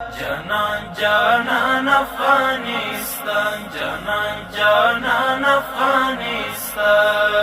جانان جانان افغانستان، جانان جانان افغانستان.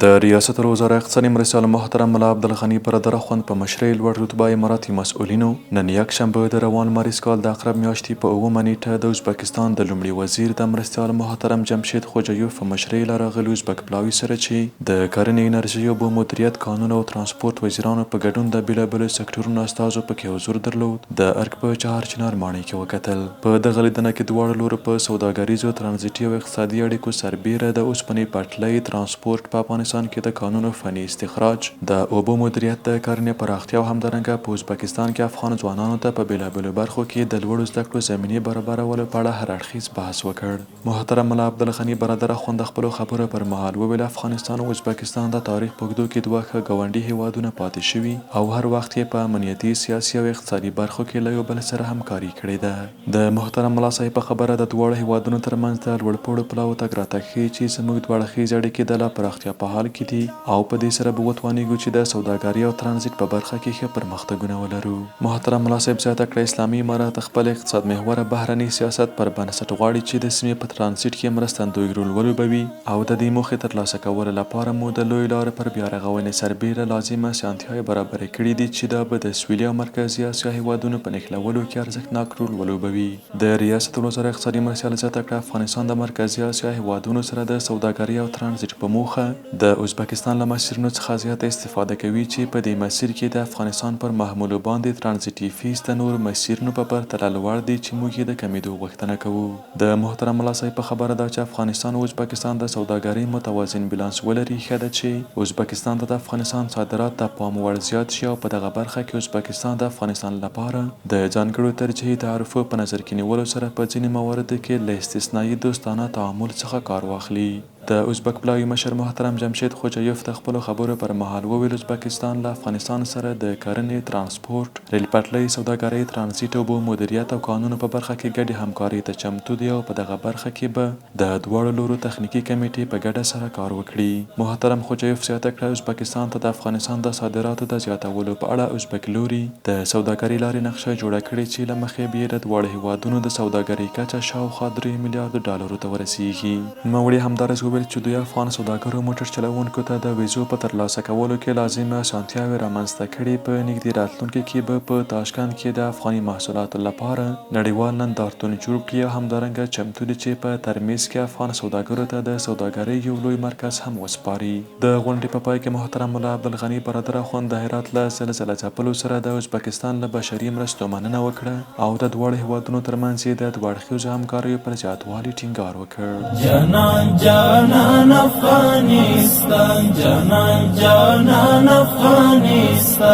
د ریاست الوزرا اقتصادي مرستیال محترم ملا عبدالغني برادر اخوند په مشرۍ لوړ رتبه اماراتي مسؤلینو نن یکشنبه د روان لمریز کال د اقرب میاشتې په اومه نیټه د ازبکستان د لومړي وزیر د مرستیال محترم جمشید خوجایوف په مشرۍ له راغلي ازبک پلاوي سره چې د کرنې، انرژۍ، اوبو مدیریت، قانون او ترانسپورت وزیرانو په ګډون د بېلابېلو سکتورونو استازو پکې حضور درلود د ارګ په چهارچنار ماڼۍ کې وکتل. په دغه لیدنه کې دواړو لورو په سوداګریزو، ترانزیټي او اقتصادي اړیکو سربیره د اوسپنې پټلۍ ترانسپورت په افغانستان کې د قانونو فني استخراج، د اوبو مدیریت، د کرنې پراختیا او همدارنګه په ازبکستان کې افغان ځوانانو ته په بېلابېلو برخو کې د لوړو زده کړو زمینې برابرولو په اړه هر اړخیز بحث وکړ. محترم ملا عبدالغني برادر اخوند خپلو خبرو پر مهال وویل افغانستان او ازبکستان د تاریخ په اوږدو کې دوه ښه ګاونډي هیوادونه پاتې شوي او هر وخت یې په امنیتي، سیاسي او اقتصادي برخو کې له یو بل سره همکاري کړې ده. د محترم ملا صاحب په خبره د دواړو هیوادونو ترمنځ د لوړپوړو پلاوو تګ راتګ ښیي چې زموږ دواړه اړخیز اړیکې د لا پراختیا په حال کې دي او په دې سره به وتوانیږو چې د سوداګرۍ او ترانزیت په برخه کې ښه پرمختګونه ولرو. محترم ملا صاحب زیاته کړه اسلامي امارات خپل اقتصاد محوره بهرني سیاست پر بنسټ غواړي چې د سیمې په ترانزیت کې مرستندوی رول ولوبوي او د دې موخې ترلاسه کولو لپاره مو د لویې لارې پر بیا رغونې سربیره لازمه اسانتیاوې برابرې کړي دي چې دا به د سویلي او مرکزي اسیا هیوادونو په نښلولو کې ارزښتناک رول ولوبوي. د ریاست الوزرا اقتصادي مرستیال زیاته کړه افغانستان د مرکزي اسیا هیوادونو سره د سوداګرۍ او ترانزیت په موخه د ازبکستان له مسیرونو څخه زیاته استفاده کوي چې په دې مسیر کې د افغانستان پر محمولو باندې ترانزیتي فیس د نورو مسیرونو په پرتله لوړ دی چې موږ یې د کمیدو غوښتنه کوو. د محترم ملا صاحب په خبره ده چې افغانستان او ازبکستان د سوداګرۍ متوازن بیلانس ولري. ښه ده چې ازبکستان ته د افغانستان صادرات د پام وړ زیات شي او په دغه برخه کې ازبکستان د افغانستان لپاره د ځانګړو ترجیحي تعرفو په نظر کې نیولو سره په ځینې مواردو کې له استثنایي دوستانه تعامل څخه کار واخلي. د ازبک پلاوي مشر محترم جمشید خوجایوف د خپلو خبرو پر مهال وویل ازبکستان له افغانستان سره د کرنې، ترانسپورت، ریل پټلۍ، سوداګرۍ، ترانزیت، اوبو مدیریت او قانونو په برخه کې ګډې همکارۍ ته چمتو دی او په دغه برخه کې به د دواړو لورو تخنیکي کمیټې په ګډه سره کار وکړي. محترم خوجایوف زیاته کړه ازبکستان ته د افغانستان د صادراتو د زیاتولو په اړه ازبک لوري د سوداګرۍ لارې نقشه جوړه کړې چې له مخې به یې د دواړو هیوادونو د سوداګرۍ کچه شاوخوا 3 میلیارډ ډالرو ته ورسیږي. نوموړي همدارس وویل چې دوی افغان سوداګرو موټر چلوونکو ته د ویزو په ترلاسه کولو کې لازمه اسانتیاوې رامنځته کړي. په نږدې راتلونکي کې به په تاشکند کې د افغاني محصولاتو لپاره نړیوال نندارتون جوړ کړي او همدارنګه چمتو دي چې په ترمیز کې افغان سوداګرو ته د سوداګرۍ یو لوی مرکز هم وسپاري. د غونډې په پای کې محترم ملا عبدالغني برادر اخوند د هرات له زلزله ځپلو سره د ازبکستان له بشري مرستو مننه وکړه او د دواړو هیوادونو ترمنځ یې د دوه اړخیزو همکاریو پر زیاتوالي ټینګار وکړ. جانان جانان افغانستان، جانان جانان افغانستان.